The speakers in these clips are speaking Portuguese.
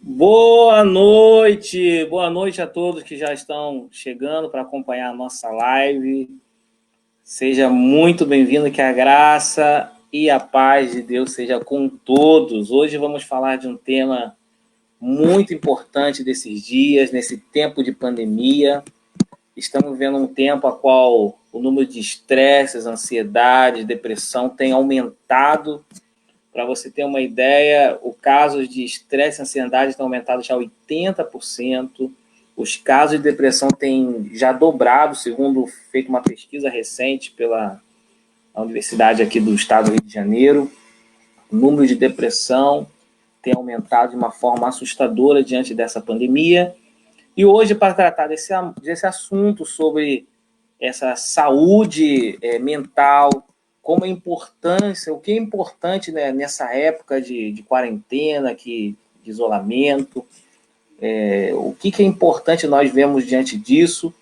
Boa noite a todos que já estão chegando para acompanhar a nossa live. Seja muito bem-vindo, que a graça e a paz de Deus seja com todos. Hoje vamos falar de um tema muito importante desses dias, nesse tempo de pandemia. Estamos vendo um tempo a qual o número de estresses, ansiedade, depressão tem aumentado. Para você ter uma ideia, o caso de estresse e ansiedade tem aumentado já 80%. Os casos de depressão têm já dobrado, segundo feito uma pesquisa recente pela Universidade aqui do estado do Rio de Janeiro. O número de depressão tem aumentado de uma forma assustadora diante dessa pandemia. E hoje, para tratar desse assunto sobre essa saúde mental, como a importância, o que é importante, né, nessa época de quarentena, de isolamento, o que é importante nós vemos diante disso.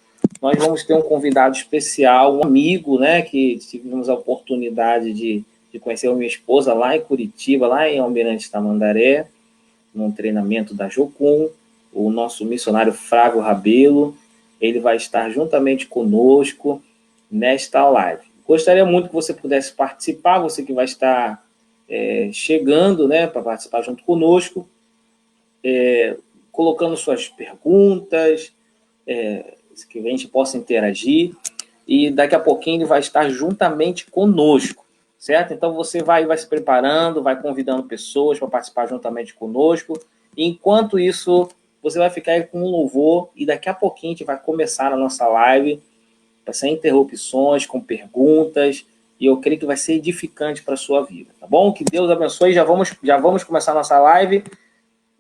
Nós vamos ter um convidado especial, um amigo, né, que tivemos a oportunidade de conhecer a minha esposa lá em Curitiba, lá em Almirante Tamandaré, num treinamento da Jocum, o nosso missionário Flávio Rabelo. Ele vai estar juntamente conosco nesta live. Gostaria muito que você pudesse participar, você que vai estar chegando, né, para participar junto conosco, colocando suas perguntas, que a gente possa interagir, e daqui a pouquinho ele vai estar juntamente conosco, certo? Então você vai se preparando, vai convidando pessoas para participar juntamente conosco, e enquanto isso você vai ficar aí com um louvor, e daqui a pouquinho a gente vai começar a nossa live, sem interrupções, com perguntas, e eu creio que vai ser edificante para a sua vida, tá bom? Que Deus abençoe. Já vamos começar a nossa live.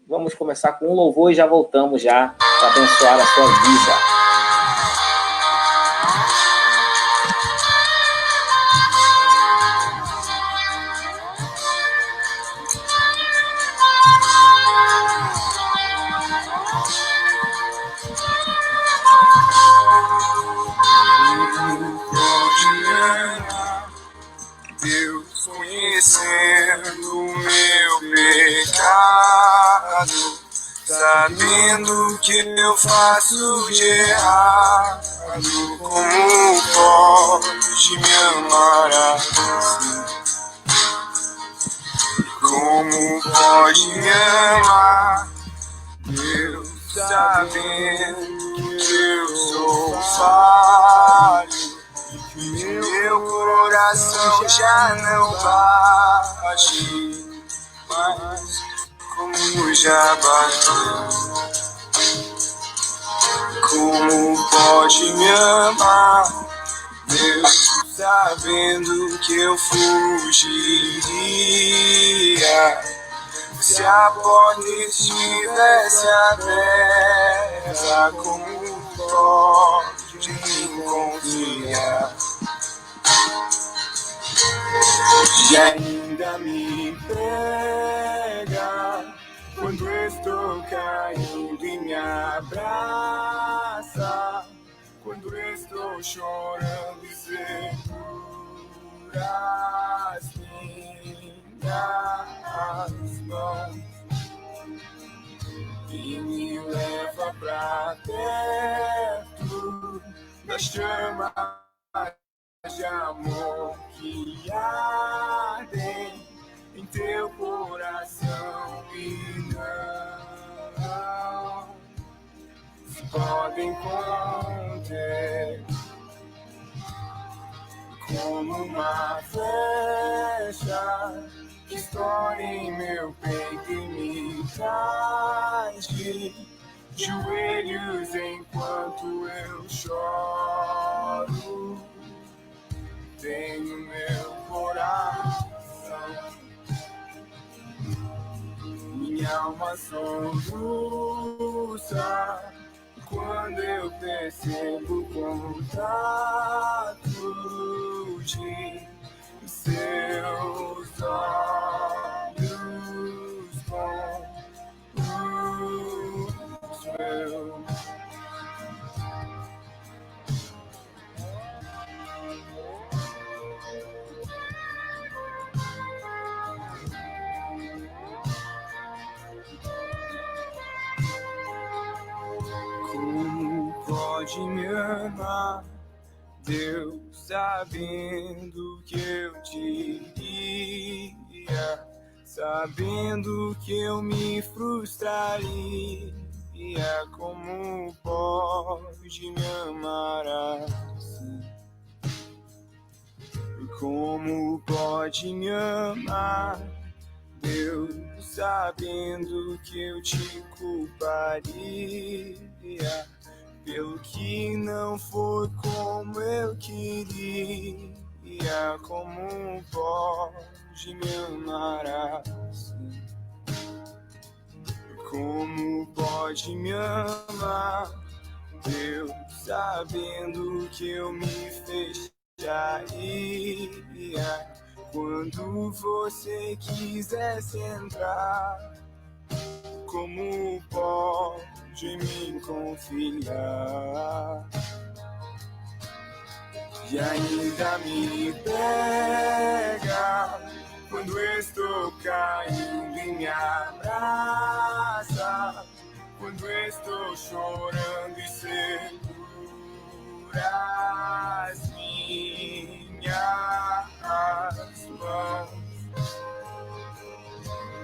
Vamos começar com um louvor e já voltamos já para abençoar a sua vida. Deus conhecendo o meu pecado, sabendo o que eu faço de errado, como pode me amar assim? Como pode me amar? Deus sabendo que eu sou falho, meu coração já não bate, mas como já bateu. Como pode me amar, Deus sabendo que eu fugiria se a porta estivesse aberta. Como pode me confiar? E ainda me pega quando estou caindo e me abraça, quando estou chorando e segura as minhas mãos e me leva pra perto das chamas de amor que ardem em teu coração e não se podem conter. Como uma flecha que estoura em meu peito e me traz de joelhos enquanto eu choro. Tenho meu coração, minha alma soluça quando eu percebo o contato de seus olhos com os meus. pode me amar, Deus, sabendo que eu te iria, sabendo que eu me frustraria, como pode me amar assim? Como pode me amar, Deus, sabendo que eu te culparia pelo que não foi como eu queria? Como pode me amar assim? Como pode me amar, Deus, sabendo que eu me fecharia quando você quisesse entrar? Como pode me confiar? E ainda me pega quando estou caindo e me abraça, quando estou chorando e segura as minhas mãos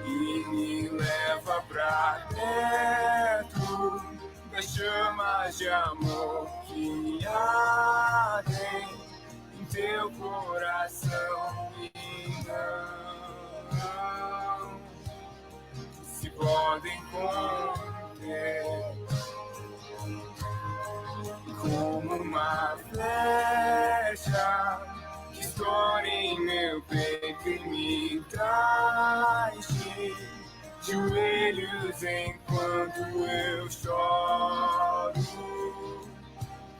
e me leva pra perto das chamas de amor que ardem em teu coração e não se podem conter. Como uma flecha que estoura em meu peito e me traz de joelhos enquanto eu choro.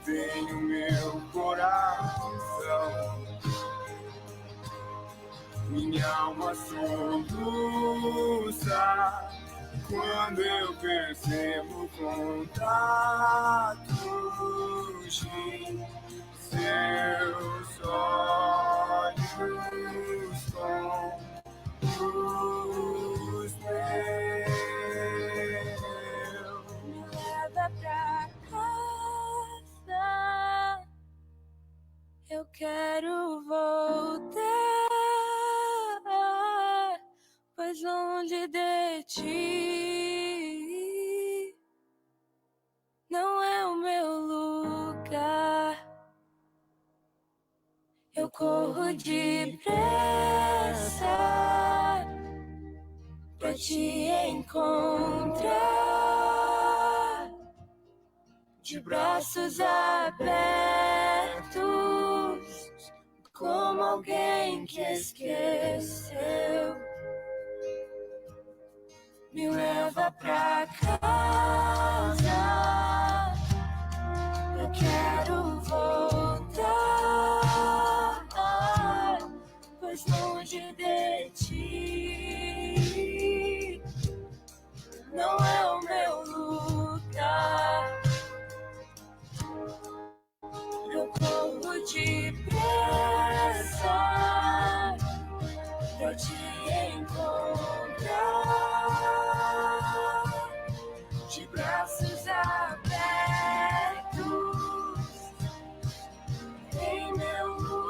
Vem o meu coração, minha alma soluça quando eu percebo contatos de seus olhos com os meus. Me leva pra casa, eu quero voltar, pois longe de ti não é o meu lugar. Eu corro depressa pra te encontrar, de braços abertos, como alguém que esqueceu. Me leva pra casa, eu quero voltar, pois longe de ti não é o meu lugar. Eu corro depressa pra te encontrar, de braços abertos em meu lugar.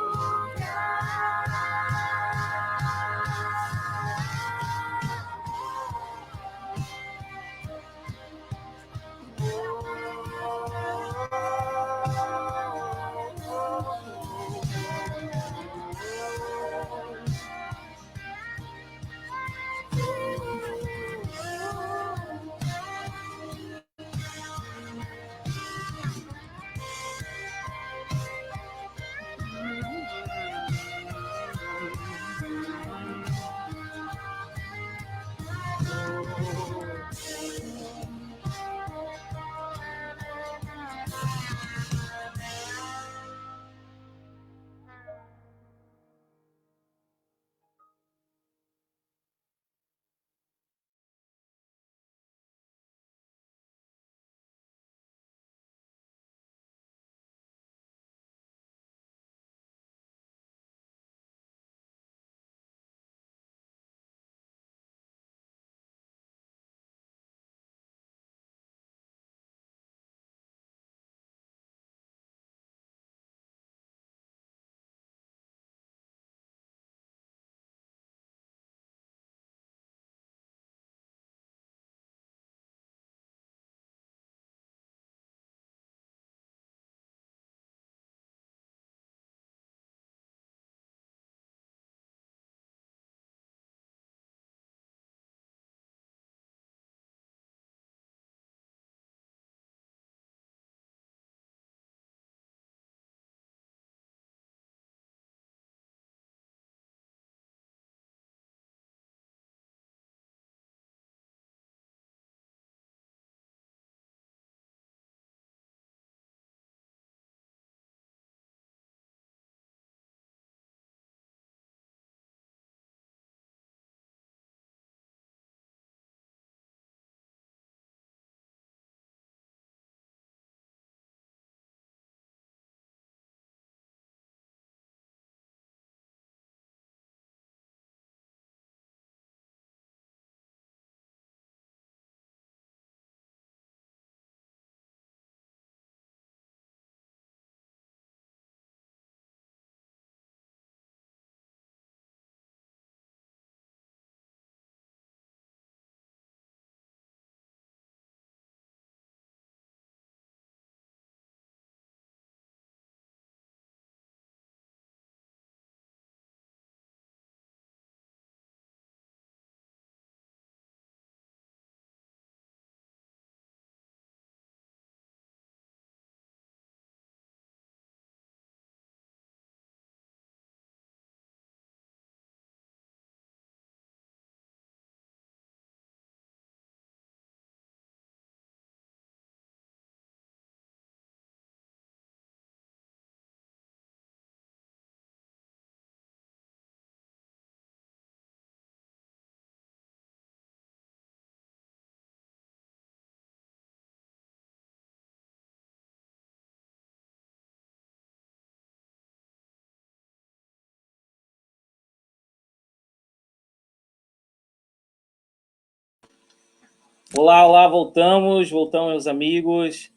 Olá, olá, voltamos, meus amigos.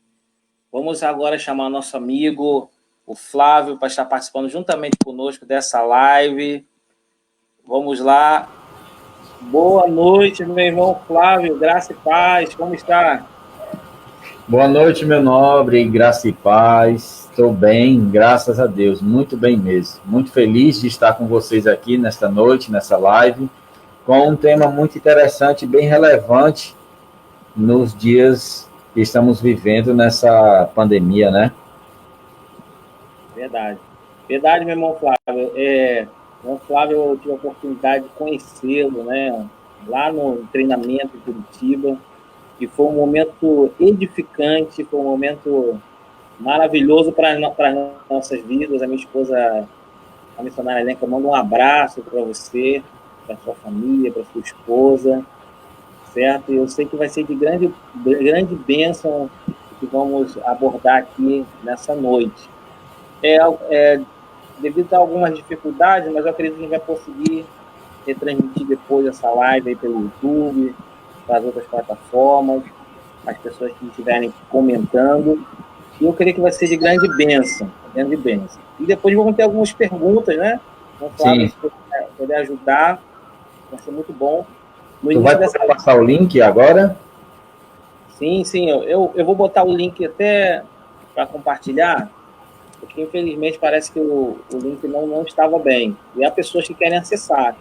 Vamos agora chamar nosso amigo, o Flávio, para estar participando juntamente conosco dessa live. Vamos lá. Boa noite, meu irmão Flávio, graça e paz, como está? Boa noite, meu nobre, graça e paz. Estou bem, graças a Deus, muito bem mesmo. Muito feliz de estar com vocês aqui nesta noite, nessa live, com um tema muito interessante, bem relevante nos dias que estamos vivendo nessa pandemia, né? Verdade. Verdade, meu irmão Flávio. O Flávio, eu tive a oportunidade de conhecê-lo, né? Lá no treinamento em Curitiba. E foi um momento edificante, foi um momento maravilhoso para as nossas vidas. A minha esposa, a missionária Lenca, manda um abraço para você, para sua família, para sua esposa, certo? E eu sei que vai ser de grande bênção que vamos abordar aqui nessa noite. Devido a algumas dificuldades, mas eu acredito que a gente vai conseguir retransmitir depois essa live aí pelo YouTube, para as outras plataformas, as pessoas que estiverem comentando. E eu creio que vai ser de grande bênção. E depois vamos ter algumas perguntas, né? Vamos falar, se poder ajudar, vai ser muito bom. Tu vai passar o link agora? Sim, eu vou botar o link até para compartilhar, porque infelizmente parece que o link não estava bem. E há pessoas que querem acessar.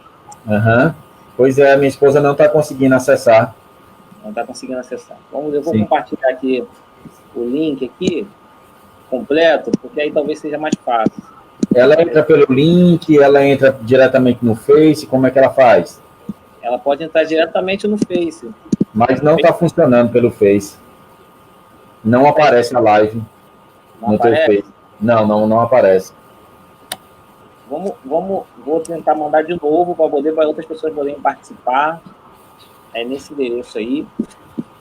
Uhum. Pois é, minha esposa não está conseguindo acessar. Não está conseguindo acessar. Eu vou compartilhar aqui o link aqui, completo, porque aí talvez seja mais fácil. Ela entra pelo link, ela entra diretamente no Face, como é que ela faz? Ela pode entrar diretamente no Face. Mas não está funcionando pelo Face. Não aparece a live no teu Face. Não aparece. Vou tentar mandar de novo para outras pessoas poderem participar. É nesse endereço aí.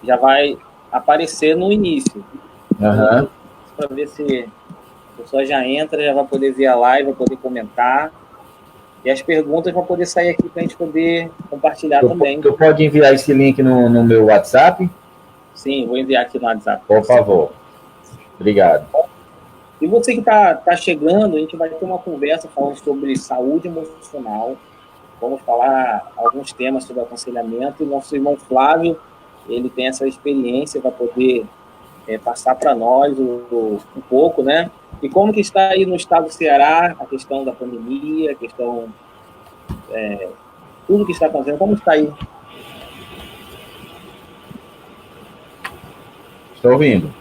Já vai aparecer no início. Uhum. Para ver se a pessoa já entra, já vai poder ver a live, vai poder comentar. E as perguntas vão poder sair aqui para a gente poder compartilhar também. Tu pode enviar esse link no meu WhatsApp? Sim, vou enviar aqui no WhatsApp. Por favor. Obrigado. E você que está chegando, a gente vai ter uma conversa falando sobre saúde emocional. Vamos falar alguns temas sobre aconselhamento. E nosso irmão Flávio, ele tem essa experiência, vai poder passar para nós um pouco, né? E como que está aí no estado do Ceará a questão da pandemia, a questão... tudo que está acontecendo, como está aí? Estou ouvindo.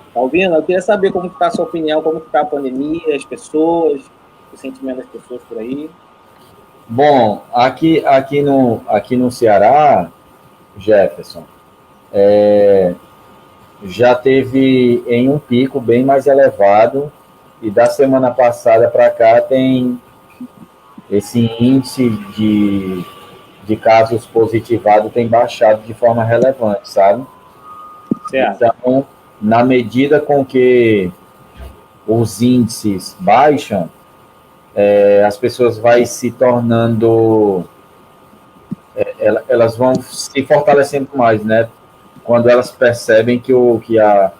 Está ouvindo? Eu queria saber como está a sua opinião, como está a pandemia, as pessoas, o sentimento das pessoas por aí. Bom, aqui no Ceará, Jefferson, já teve em um pico bem mais elevado, e da semana passada para cá tem esse índice de casos positivados tem baixado de forma relevante, sabe? Certo. Então, na medida com que os índices baixam, as pessoas vão se tornando... elas vão se fortalecendo mais, né? Quando elas percebem que a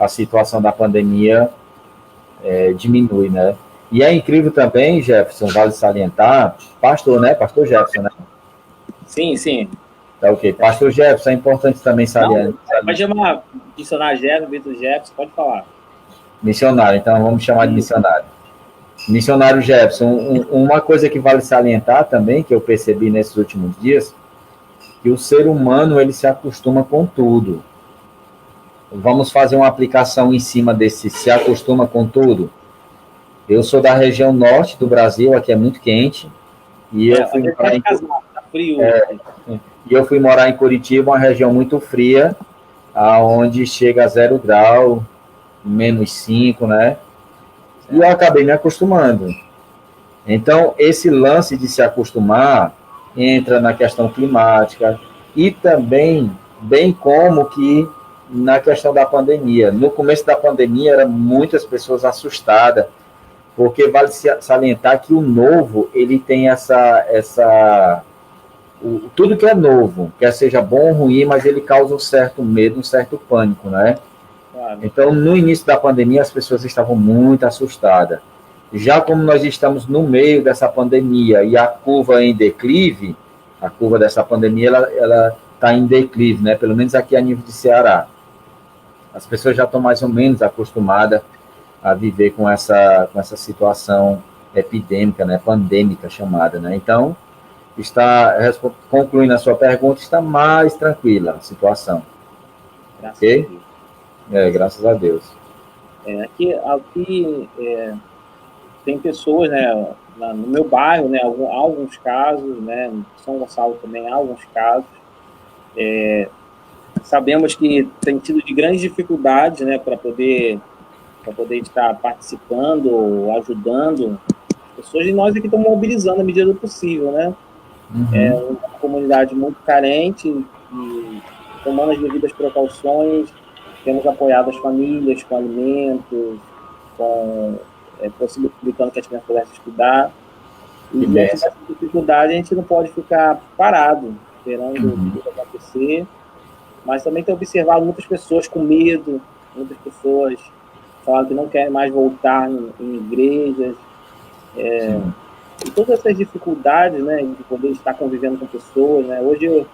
situação da pandemia diminui, né? E é incrível também, Jefferson, vale salientar, pastor, né? Pastor Jefferson, né? Sim. Tá ok. Pastor Jefferson, é importante também salientar. Pode chamar missionário Jefferson, Vitor Jefferson, pode falar. Missionário, então vamos chamar de missionário. Missionário Jefferson, uma coisa que vale salientar também, que eu percebi nesses últimos dias, que o ser humano, ele se acostuma com tudo. Vamos fazer uma aplicação em cima desse se acostuma com tudo. Eu sou da região norte do Brasil, aqui é muito quente, e eu fui morar em... Tá frio. E eu fui morar em Curitiba, uma região muito fria, aonde chega a 0 grau, -5, né? E eu acabei me acostumando. Então, esse lance de se acostumar entra na questão climática e também, bem como que na questão da pandemia. No começo da pandemia, eram muitas pessoas assustadas, porque vale salientar que o novo, ele tem essa tudo que é novo, quer seja bom ou ruim, mas ele causa um certo medo, um certo pânico, né? Claro. Então, no início da pandemia, as pessoas estavam muito assustadas. Já como nós estamos no meio dessa pandemia e a curva em declive, a curva dessa pandemia, ela está em declive, né? Pelo menos aqui a nível de Ceará. As pessoas já estão mais ou menos acostumadas a viver com essa situação epidêmica, né? Pandêmica chamada, né? Então, concluindo a sua pergunta, está mais tranquila a situação. Graças Ok? a Deus. Graças a Deus. Aqui tem pessoas, né, no meu bairro, né, alguns casos, né, em São Gonçalo também há alguns casos. Sabemos que tem tido de grandes dificuldades, né, para poder estar participando, ajudando as pessoas, e nós aqui estamos mobilizando à medida do possível, né? É uma comunidade muito carente e, tomando as devidas precauções, temos apoiado as famílias com alimentos, possibilitando que as crianças pudessem estudar. E diante dessa dificuldade, a gente não pode ficar parado, esperando tudo acontecer, mas também tem observado muitas pessoas com medo, muitas pessoas falando que não querem mais voltar em igrejas, e todas essas dificuldades, né, de poder estar convivendo com pessoas, né? Hoje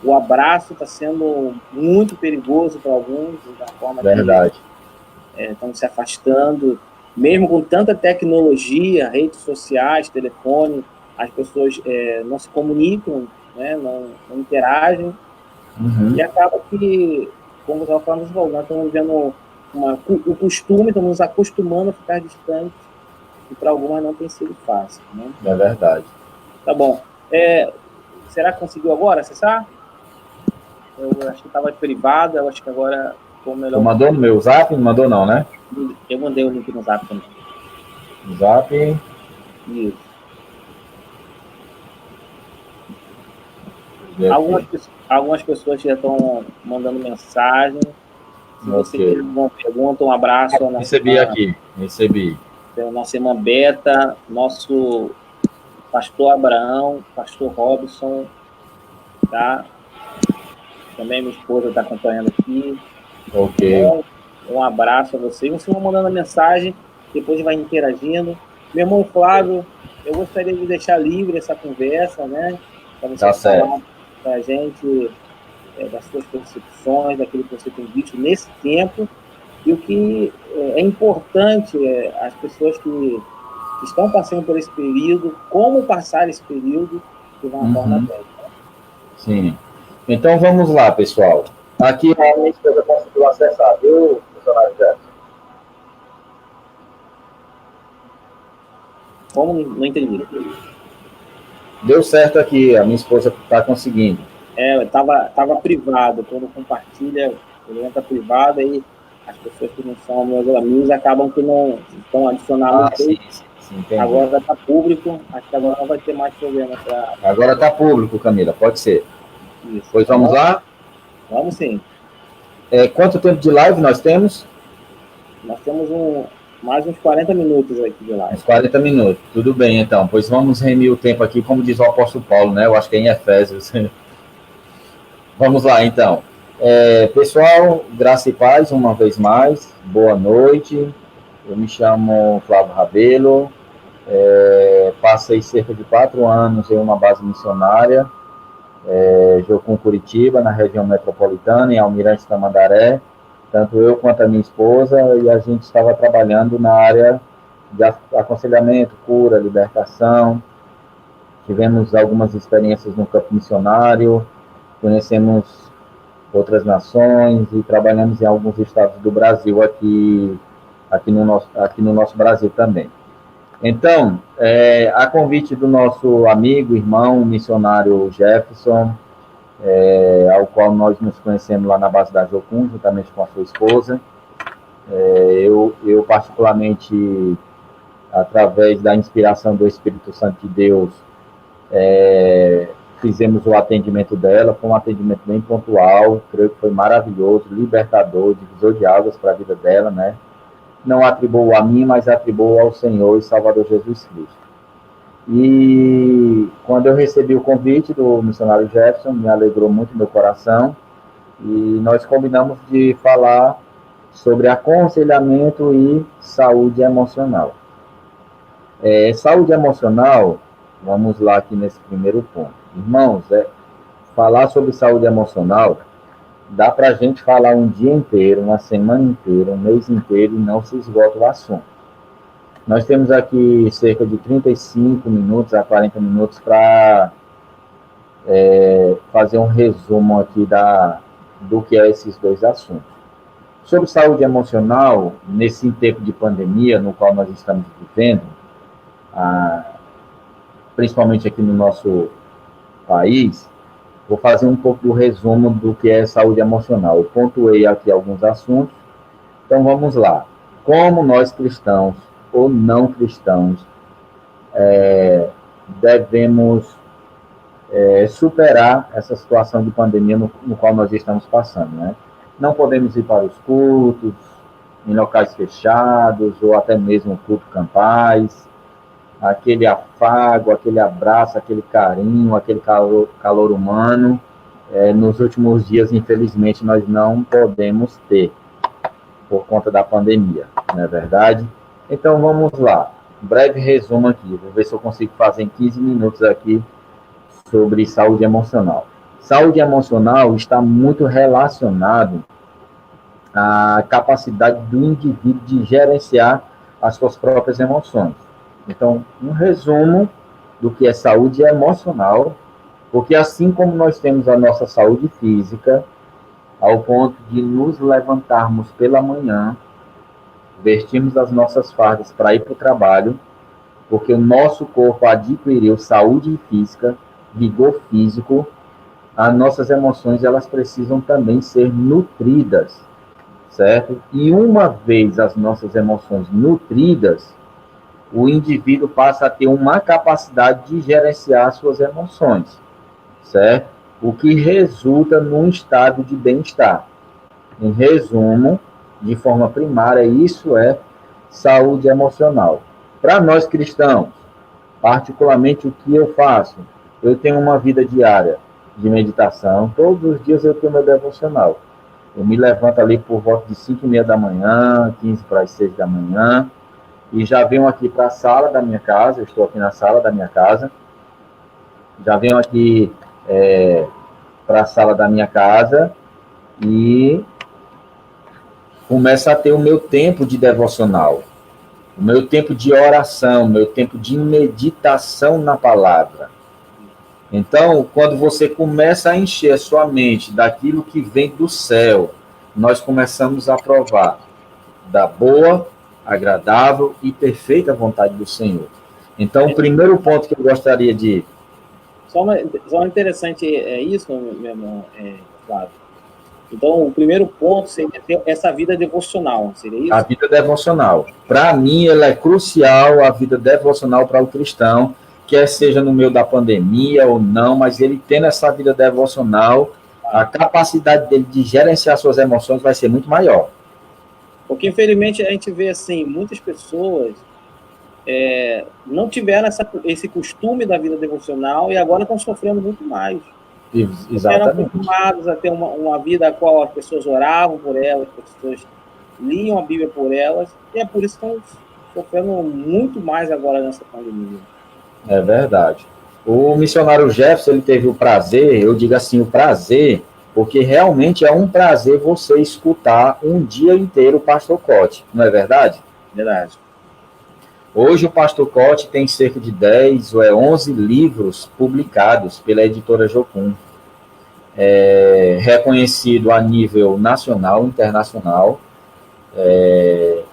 o abraço está sendo muito perigoso para alguns, da forma Verdade. que estão se afastando, mesmo com tanta tecnologia, redes sociais, telefone, as pessoas não se comunicam, né, não interagem, e acaba que, como eu estava falando, nós estamos vivendo o costume, estamos nos acostumando a ficar distantes, e para algumas não tem sido fácil, né? É verdade. Tá bom. Será que conseguiu agora acessar? Eu acho que estava privado, eu acho que agora ficou melhor. Tu mandou no meu zap? Não mandou não, né? Eu mandei o link no zap também. Zap. Isso. Algumas pessoas já estão mandando mensagem. Se você tem alguma pergunta, um abraço. Recebi. Nossa irmã Beta, nosso pastor Abraão, pastor Robson, tá? Também minha esposa está acompanhando aqui. Ok. Então, um abraço a vocês. Vocês vão mandando a mensagem, depois vai interagindo. Meu irmão Flávio, eu gostaria de deixar livre essa conversa, né? Para você falar para a gente das suas percepções, daquilo que você tem visto nesse tempo. E o que é importante as pessoas que estão passando por esse período, como passar esse período de uma forma bem. Sim. Então vamos lá, pessoal. Aqui a minha esposa conseguiu acessar, viu, funcionário Jefferson? Como? Não entendi. Deu certo aqui, a minha esposa está conseguindo. Tava privado, quando compartilha, ele entra privado, aí as pessoas que não são meus amigos acabam que não estão adicionados. Sim, agora está público, acho que agora não vai ter mais problema. Agora está público, Camila, pode ser. Isso. Pois vamos lá? Vamos sim. Quanto tempo de live nós temos? Nós temos mais uns 40 minutos aqui de live. Uns 40 minutos, tudo bem então. Pois vamos remir o tempo aqui, como diz o apóstolo Paulo, né? Eu acho que é em Efésios. Vamos lá então. Pessoal, graça e paz uma vez mais. Boa noite. Eu me chamo Flávio Rabelo. Passei cerca de 4 anos em uma base missionária, Jocum, Curitiba, na região metropolitana, em Almirante Tamandaré. Tanto eu quanto a minha esposa, e a gente estava trabalhando na área de aconselhamento, cura, libertação. Tivemos algumas experiências no campo missionário, conhecemos outras nações e trabalhamos em alguns estados do Brasil, aqui no nosso Brasil também. Então, a convite do nosso amigo, irmão, missionário Jefferson, ao qual nós nos conhecemos lá na base da Jocum, juntamente com a sua esposa. Eu particularmente, através da inspiração do Espírito Santo de Deus, fizemos o atendimento dela. Foi um atendimento bem pontual, creio que foi maravilhoso, libertador, divisor de águas para a vida dela, né? Não atribuo a mim, mas atribuo ao Senhor e Salvador Jesus Cristo. E quando eu recebi o convite do missionário Jefferson, me alegrou muito meu coração, e nós combinamos de falar sobre aconselhamento e saúde emocional. Saúde emocional, vamos lá aqui nesse primeiro ponto. Irmãos, falar sobre saúde emocional, dá para a gente falar um dia inteiro, uma semana inteira, um mês inteiro, e não se esgota o assunto. Nós temos aqui cerca de 35 minutos a 40 minutos para fazer um resumo aqui do que é esses dois assuntos. Sobre saúde emocional, nesse tempo de pandemia no qual nós estamos vivendo, principalmente aqui no nosso país, vou fazer um pouco do resumo do que é saúde emocional. Eu pontuei aqui alguns assuntos, então vamos lá. Como nós cristãos ou não cristãos devemos superar essa situação de pandemia no qual nós estamos passando, né? Não podemos ir para os cultos, em locais fechados, ou até mesmo culto campais, aquele afago, aquele abraço, aquele carinho, aquele calor humano, nos últimos dias, infelizmente, nós não podemos ter, por conta da pandemia, não é verdade? Então, vamos lá. Um breve resumo aqui. Vou ver se eu consigo fazer em 15 minutos aqui sobre saúde emocional. Saúde emocional está muito relacionado à capacidade do indivíduo de gerenciar as suas próprias emoções. Então, um resumo do que é saúde emocional, porque assim como nós temos a nossa saúde física, ao ponto de nos levantarmos pela manhã, vestirmos as nossas fardas para ir para o trabalho, porque o nosso corpo adquiriu saúde física, vigor físico, as nossas emoções, elas precisam também ser nutridas, certo? E uma vez as nossas emoções nutridas, o indivíduo passa a ter uma capacidade de gerenciar suas emoções, certo? O que resulta num estado de bem-estar. Em resumo, de forma primária, isso é saúde emocional. Para nós cristãos, particularmente o que eu faço? Eu tenho uma vida diária de meditação, todos os dias eu tenho meu devocional. Eu me levanto ali por volta de 5h30 da manhã, 15 para as 6 da manhã, e já venho aqui para a sala da minha casa, eu estou aqui na sala da minha casa, já venho aqui para a sala da minha casa e começo a ter o meu tempo de devocional, o meu tempo de oração, o meu tempo de meditação na palavra. Então, quando você começa a encher a sua mente daquilo que vem do céu, nós começamos a provar da boa, agradável e perfeita vontade do Senhor. Então, o primeiro ponto que eu gostaria de... Só interessante isso, meu irmão, Flávio. Então, o primeiro ponto seria ter essa vida devocional, seria isso? A vida devocional. Para mim, ela é crucial, a vida devocional para o cristão, quer seja no meio da pandemia ou não, mas ele tendo essa vida devocional, a capacidade dele de gerenciar suas emoções vai ser muito maior. Porque, infelizmente, a gente vê, assim, muitas pessoas não tiveram esse costume da vida devocional e agora estão sofrendo muito mais. Exatamente. Eram acostumados a ter uma vida a qual as pessoas oravam por elas, as pessoas liam a Bíblia por elas, e é por isso que estão sofrendo muito mais agora nessa pandemia. É verdade. O missionário Jefferson, ele teve o prazer, eu digo assim, o prazer, porque realmente é um prazer você escutar um dia inteiro o pastor Cote, não é verdade? Verdade. Hoje o pastor Cote tem cerca de 10 ou 11 livros publicados pela editora Jocum, reconhecido a nível nacional, internacional.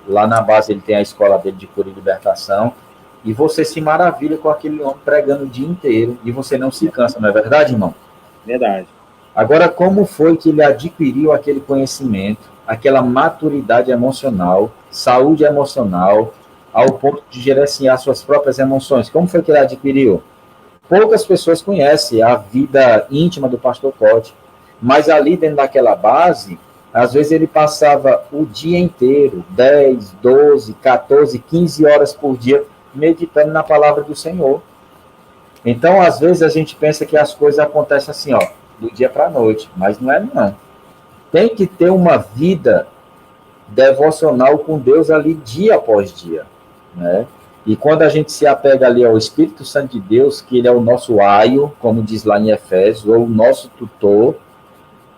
Lá na base ele tem a escola dele de cura e libertação, e você se maravilha com aquele homem pregando o dia inteiro, e você não se cansa, não é verdade, irmão? Verdade. Agora, como foi que ele adquiriu aquele conhecimento, aquela maturidade emocional, saúde emocional, ao ponto de gerenciar suas próprias emoções? Como foi que ele adquiriu? Poucas pessoas conhecem a vida íntima do pastor Cote, mas ali dentro daquela base, às vezes ele passava o dia inteiro, 10, 12, 14, 15 horas por dia, meditando na palavra do Senhor. Então, às vezes, a gente pensa que as coisas acontecem assim, ó, do dia para a noite, mas não é não. Tem que ter uma vida devocional com Deus ali dia após dia, né? E quando a gente se apega ali ao Espírito Santo de Deus, que ele é o nosso aio, como diz lá em Efésios, ou o nosso tutor,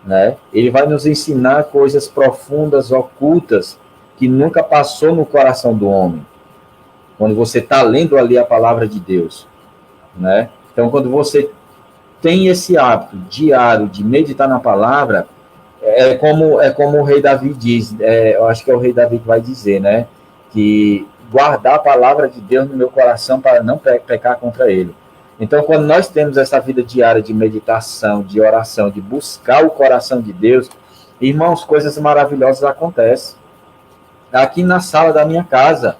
né? Ele vai nos ensinar coisas profundas, ocultas, que nunca passou no coração do homem. Quando você está lendo ali a palavra de Deus, né? Então, quando você tem esse hábito diário de meditar na palavra, é como o rei Davi diz, eu acho que é o rei Davi que vai dizer, né? Que guardar a palavra de Deus no meu coração para não pecar contra ele. Então, quando nós temos essa vida diária de meditação, de oração, de buscar o coração de Deus, irmãos, coisas maravilhosas acontecem. Aqui na sala da minha casa,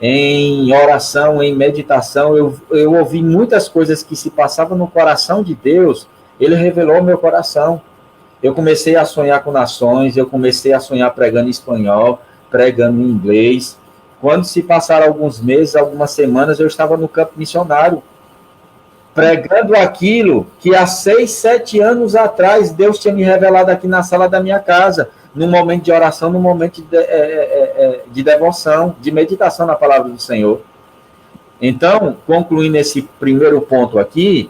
em oração, em meditação, eu ouvi muitas coisas que se passavam no coração de Deus, ele revelou ao meu coração. Eu comecei a sonhar com nações, eu comecei a sonhar pregando em espanhol, pregando em inglês. Quando se passaram alguns meses, algumas semanas, eu estava no campo missionário, pregando aquilo que há 6, 7 anos atrás Deus tinha me revelado aqui na sala da minha casa, num momento de oração, num momento de devoção, de meditação na palavra do Senhor. Então, concluindo esse primeiro ponto aqui,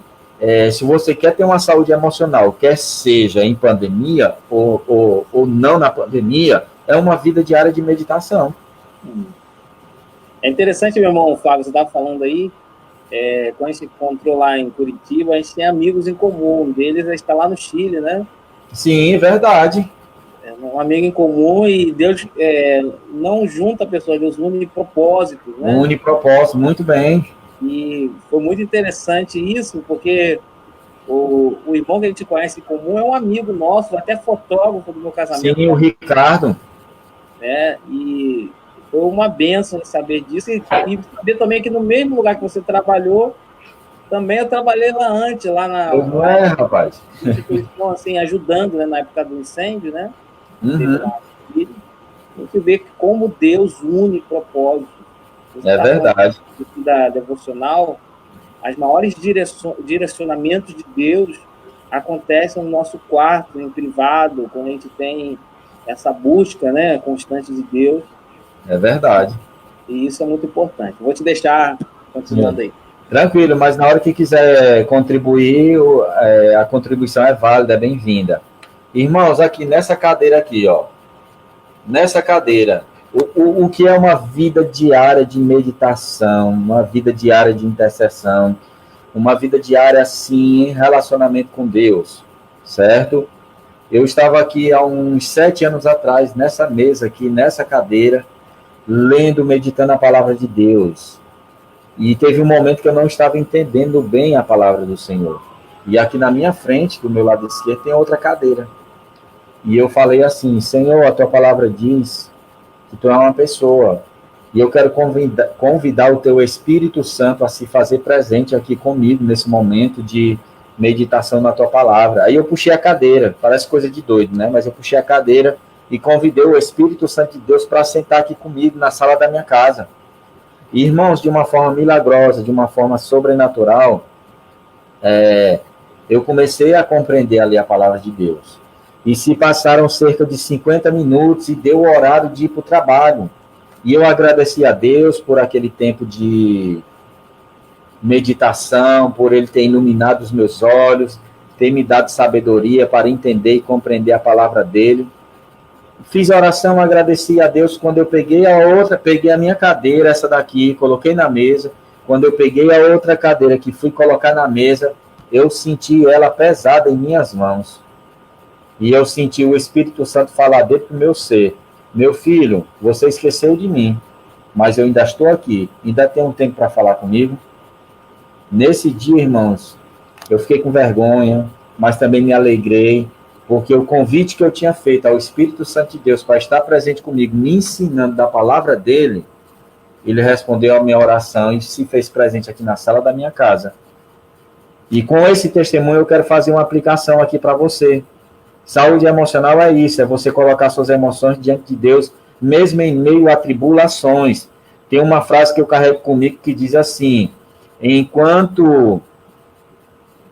se você quer ter uma saúde emocional, quer seja em pandemia ou não na pandemia, é uma vida diária de meditação. É interessante, meu irmão Flávio, você estava falando aí, quando a gente se encontrou lá em Curitiba, a gente tem amigos em comum, um deles está lá no Chile, né? Sim, verdade. Um amigo em comum, e Deus não junta pessoas, Deus une propósitos, né? Une propósitos, muito bem. E foi muito interessante isso, porque o irmão que a gente conhece em comum é um amigo nosso, até fotógrafo do meu casamento. Sim, o Ricardo. E foi uma bênção saber disso, e saber também que no mesmo lugar que você trabalhou, também eu trabalhei lá antes, lá na... Não é, rapaz. Então, assim, ajudando, né, na época do incêndio, né? Uhum. A gente vê como Deus une propósitos. É verdade. Da devocional, as maiores direcionamentos de Deus acontecem no nosso quarto, em privado, quando a gente tem essa busca, né, constante de Deus. É verdade. E isso é muito importante. Vou te deixar continuando aí. Tranquilo, mas na hora que quiser contribuir, a contribuição é válida, é bem-vinda. Irmãos, aqui nessa cadeira aqui, ó. Nessa cadeira, o que é uma vida diária de meditação, uma vida diária de intercessão, uma vida diária, assim, em relacionamento com Deus, certo? Eu estava aqui há uns 7 anos atrás, nessa mesa aqui, nessa cadeira, lendo, meditando a palavra de Deus. E teve um momento que eu não estava entendendo bem a palavra do Senhor. E aqui na minha frente, do meu lado esquerdo, tem outra cadeira. E eu falei assim: Senhor, a tua palavra diz que tu é uma pessoa. E eu quero convidar o teu Espírito Santo a se fazer presente aqui comigo nesse momento de meditação na tua palavra. Aí eu puxei a cadeira, parece coisa de doido, né? Mas eu puxei a cadeira e convidei o Espírito Santo de Deus para sentar aqui comigo na sala da minha casa. E, irmãos, de uma forma milagrosa, de uma forma sobrenatural, eu comecei a compreender ali a palavra de Deus. E se passaram cerca de 50 minutos e deu o horário de ir para o trabalho. E eu agradeci a Deus por aquele tempo de meditação, por Ele ter iluminado os meus olhos, ter me dado sabedoria para entender e compreender a palavra dEle. Fiz a oração, agradeci a Deus. Quando eu peguei a minha cadeira, essa daqui, coloquei na mesa. Quando eu peguei a outra cadeira que fui colocar na mesa, eu senti ela pesada em minhas mãos. E eu senti o Espírito Santo falar dentro do meu ser: meu filho, você esqueceu de mim, mas eu ainda estou aqui, ainda tem um tempo para falar comigo. Nesse dia, irmãos, eu fiquei com vergonha, mas também me alegrei, porque o convite que eu tinha feito ao Espírito Santo de Deus para estar presente comigo, me ensinando da palavra dele, ele respondeu a minha oração e se fez presente aqui na sala da minha casa. E com esse testemunho eu quero fazer uma aplicação aqui para você. Saúde emocional é isso, é você colocar suas emoções diante de Deus, mesmo em meio a tribulações. Tem uma frase que eu carrego comigo que diz assim: enquanto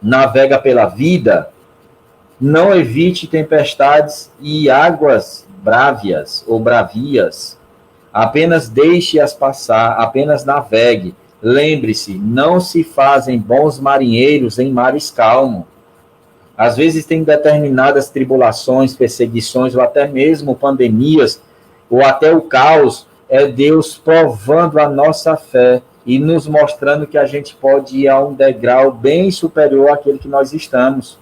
navega pela vida, não evite tempestades e águas brávias ou bravias. Apenas deixe-as passar, apenas navegue. Lembre-se, não se fazem bons marinheiros em mares calmos. Às vezes tem determinadas tribulações, perseguições, ou até mesmo pandemias, ou até o caos, é Deus provando a nossa fé e nos mostrando que a gente pode ir a um degrau bem superior àquele que nós estamos.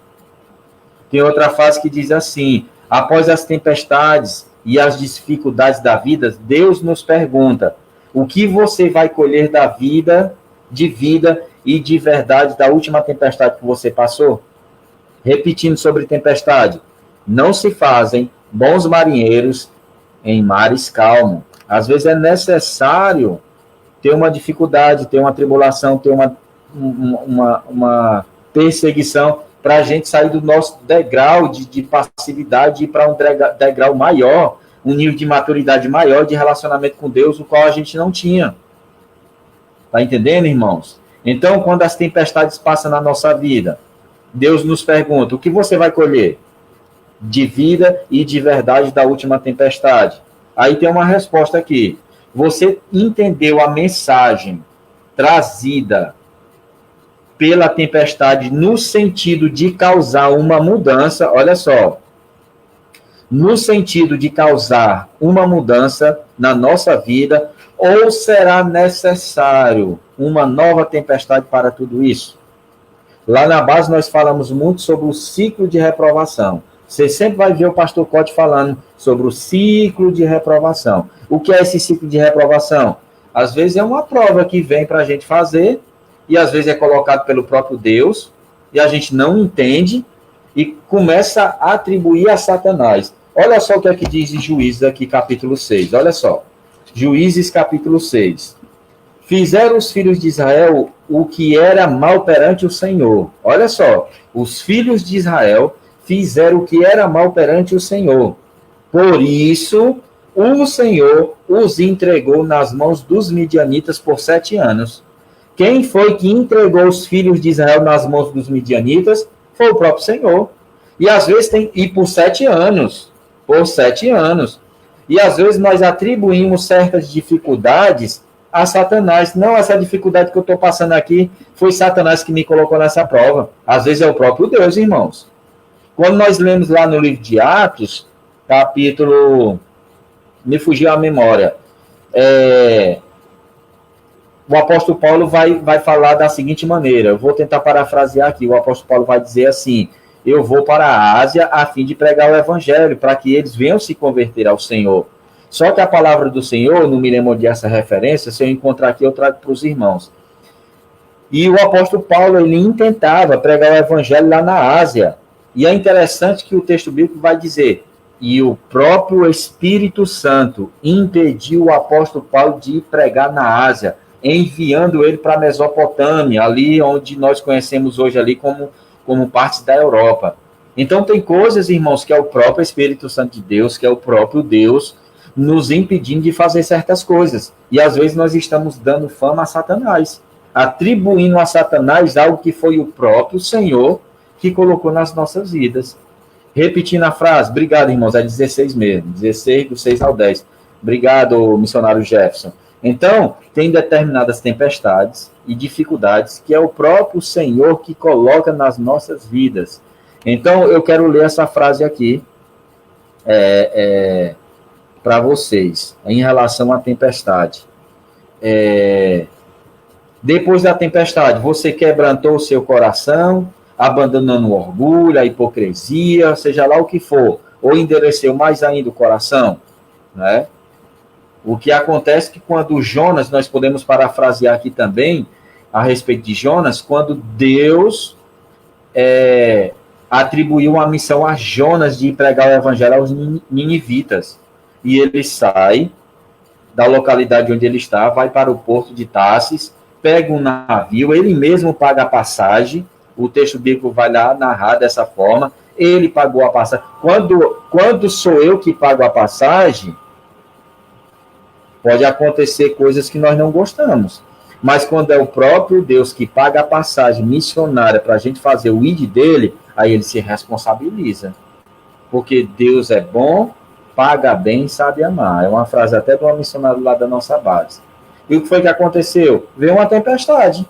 Tem outra frase que diz assim: após as tempestades e as dificuldades da vida, Deus nos pergunta: o que você vai colher da vida e de verdade da última tempestade que você passou? Repetindo sobre tempestade: não se fazem bons marinheiros em mares calmos. Às vezes é necessário ter uma dificuldade, ter uma tribulação, ter uma perseguição, para a gente sair do nosso degrau de passividade e ir para um degrau maior, um nível de maturidade maior de relacionamento com Deus, o qual a gente não tinha. Está entendendo, irmãos? Então, quando as tempestades passam na nossa vida, Deus nos pergunta: o que você vai colher de vida e de verdade da última tempestade? Aí tem uma resposta aqui. Você entendeu a mensagem trazida pela tempestade no sentido de causar uma mudança? Olha só. No sentido de causar uma mudança na nossa vida, ou será necessário uma nova tempestade para tudo isso? Lá na base nós falamos muito sobre o ciclo de reprovação. Você sempre vai ver o pastor Cote falando sobre o ciclo de reprovação. O que é esse ciclo de reprovação? Às vezes é uma prova que vem para a gente fazer, e às vezes é colocado pelo próprio Deus, e a gente não entende, e começa a atribuir a Satanás. Olha só o que é que diz em Juízes aqui, capítulo 6. Olha só. Juízes, capítulo 6. Fizeram os filhos de Israel o que era mal perante o Senhor. Olha só. Os filhos de Israel fizeram o que era mal perante o Senhor. Por isso, o Senhor os entregou nas mãos dos midianitas por 7 anos. Quem foi que entregou os filhos de Israel nas mãos dos midianitas? Foi o próprio Senhor. E às vezes por 7 anos. Por 7 anos. E às vezes nós atribuímos certas dificuldades a Satanás. Não, essa dificuldade que eu estou passando aqui foi Satanás que me colocou nessa prova. Às vezes é o próprio Deus, irmãos. Quando nós lemos lá no livro de Atos, capítulo... Me fugiu a memória. O apóstolo Paulo vai falar da seguinte maneira. Eu vou tentar parafrasear aqui. O apóstolo Paulo vai dizer assim: eu vou para a Ásia a fim de pregar o evangelho, para que eles venham se converter ao Senhor. Só que a palavra do Senhor, não me lembro dessa referência, se eu encontrar aqui eu trago para os irmãos. E o apóstolo Paulo, ele intentava pregar o evangelho lá na Ásia. E é interessante que o texto bíblico vai dizer: e o próprio Espírito Santo impediu o apóstolo Paulo de pregar na Ásia, enviando ele para a Mesopotâmia, ali onde nós conhecemos hoje ali como parte da Europa. Então tem coisas, irmãos, que é o próprio Espírito Santo de Deus, que é o próprio Deus, nos impedindo de fazer certas coisas. E às vezes nós estamos dando fama a Satanás, atribuindo a Satanás algo que foi o próprio Senhor que colocou nas nossas vidas. Repetindo a frase, obrigado, irmãos, é 16 mesmo, 16 do 6 ao 10. Obrigado, missionário Jefferson. Então, tem determinadas tempestades e dificuldades que é o próprio Senhor que coloca nas nossas vidas. Então, eu quero ler essa frase aqui para vocês, em relação à tempestade. Depois da tempestade, você quebrantou o seu coração, abandonando o orgulho, a hipocrisia, seja lá o que for, ou endureceu mais ainda o coração, né? O que acontece é que quando Jonas, nós podemos parafrasear aqui também, a respeito de Jonas, quando Deus atribuiu uma missão a Jonas de pregar o evangelho aos ninivitas, e ele sai da localidade onde ele está, vai para o porto de Tarsis, pega um navio, ele mesmo paga a passagem. O texto bíblico vai lá narrar dessa forma. Ele pagou a passagem. Quando sou eu que pago a passagem, pode acontecer coisas que nós não gostamos. Mas quando é o próprio Deus que paga a passagem missionária para a gente fazer o ID dele, aí ele se responsabiliza. Porque Deus é bom, paga bem e sabe amar. É uma frase até de uma missionária lá da nossa base. E o que foi que aconteceu? Veio uma tempestade.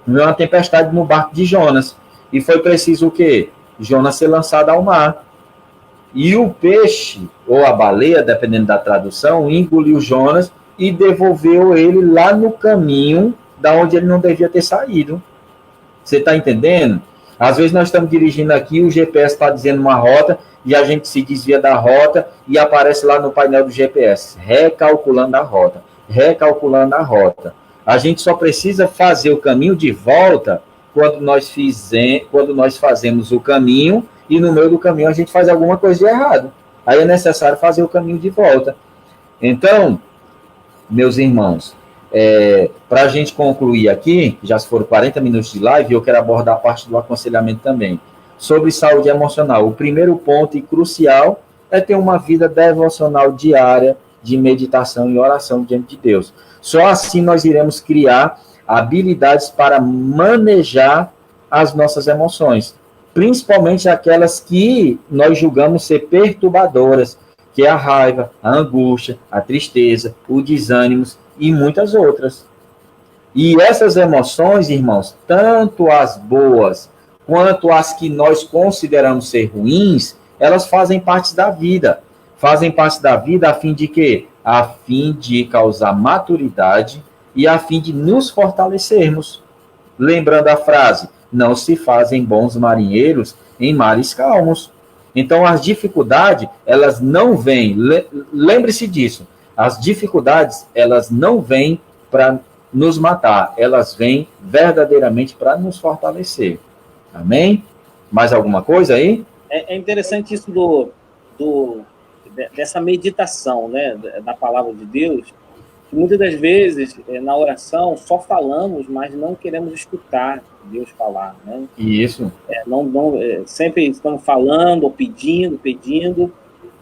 Veio uma tempestade no barco de Jonas. E foi preciso o quê? Jonas ser lançado ao mar. E o peixe, ou a baleia, dependendo da tradução, engoliu Jonas e devolveu ele lá no caminho da onde ele não devia ter saído. Você está entendendo? Às vezes nós estamos dirigindo aqui, o GPS está dizendo uma rota e a gente se desvia da rota e aparece lá no painel do GPS, recalculando a rota, recalculando a rota. A gente só precisa fazer o caminho de volta quando nós fazemos o caminho e no meio do caminho a gente faz alguma coisa de errado. Aí é necessário fazer o caminho de volta. Então, meus irmãos, para a gente concluir aqui, já se foram 40 minutos de live, eu quero abordar a parte do aconselhamento também, sobre saúde emocional. O primeiro ponto e crucial é ter uma vida devocional diária de meditação e oração diante de Deus. Só assim nós iremos criar habilidades para manejar as nossas emoções, principalmente aquelas que nós julgamos ser perturbadoras, que é a raiva, a angústia, a tristeza, o desânimo e muitas outras. E essas emoções, irmãos, tanto as boas quanto as que nós consideramos ser ruins, elas fazem parte da vida. Fazem parte da vida a fim de quê? A fim de causar maturidade e a fim de nos fortalecermos. Lembrando a frase, não se fazem bons marinheiros em mares calmos. Então, as dificuldades, elas não vêm, lembre-se disso, as dificuldades, elas não vêm para nos matar, elas vêm verdadeiramente para nos fortalecer. Amém? Mais alguma coisa aí? É interessante isso dessa meditação, né, da palavra de Deus, que muitas das vezes, na oração, só falamos, mas não queremos escutar Deus falar, né? Isso. Sempre estamos falando, ou pedindo,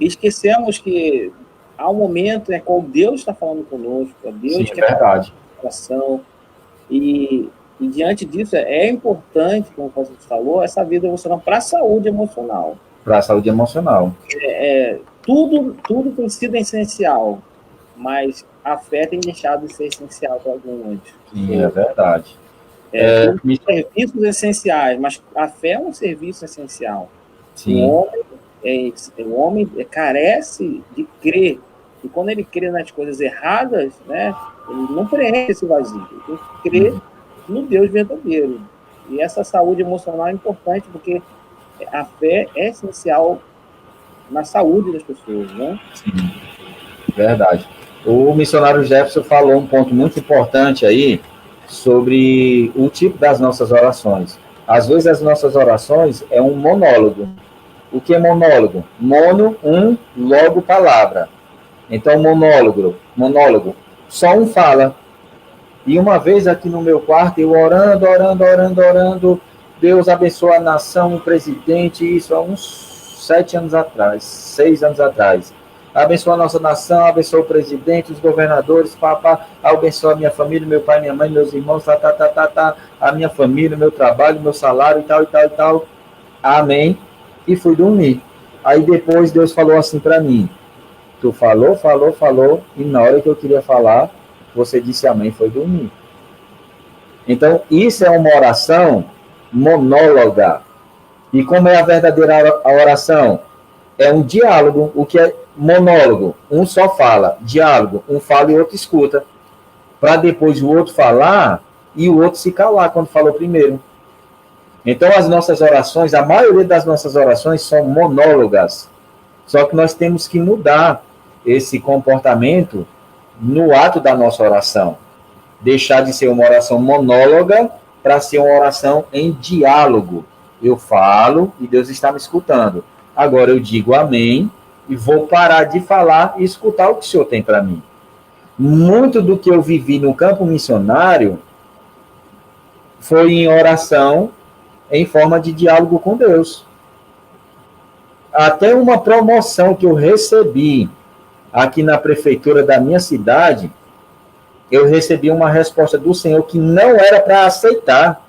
e esquecemos que há um momento quando Deus está falando conosco, é Deus Sim, que é verdade. Está coração, e diante disso é importante, como você falou, essa vida emocional para a saúde emocional. Para a saúde emocional. Tudo tem sido essencial, mas a fé tem deixado de ser essencial para alguns. Sim, é verdade. Serviços essenciais, mas a fé é um serviço essencial. Sim. O homem carece de crer. E quando ele crê nas coisas erradas, né, ele não preenche esse vazio. Ele tem que crer no Deus verdadeiro. E essa saúde emocional é importante porque a fé é essencial na saúde das pessoas, né? Sim, verdade. O missionário Jefferson falou um ponto muito importante aí sobre o tipo das nossas orações. Às vezes as nossas orações é um monólogo. O que é monólogo? Mono, logo, palavra. Então, monólogo, só um fala. E uma vez aqui no meu quarto, eu orando, Deus abençoa a nação, o presidente, isso há uns 6 anos atrás. Abençoa a nossa nação, abençoa o presidente, os governadores, abençoa a minha família, meu pai, minha mãe, meus irmãos, a minha família, meu trabalho, meu salário e tal. Amém. E fui dormir. Aí depois Deus falou assim para mim, tu falou, e na hora que eu queria falar, você disse amém, foi dormir. Então, isso é uma oração monóloga. E como é a verdadeira oração? É um diálogo. O que é monólogo? Um só fala. Diálogo, um fala e o outro escuta. Para depois o outro falar e o outro se calar quando falou primeiro. Então, as nossas orações, a maioria das nossas orações são monólogas. Só que nós temos que mudar esse comportamento no ato da nossa oração. Deixar de ser uma oração monóloga para ser uma oração em diálogo. Eu falo e Deus está me escutando. Agora eu digo amém e vou parar de falar e escutar o que o Senhor tem para mim. Muito do que eu vivi no campo missionário foi em oração em forma de diálogo com Deus. Até uma promoção que eu recebi aqui na prefeitura da minha cidade, eu recebi uma resposta do Senhor que não era para aceitar.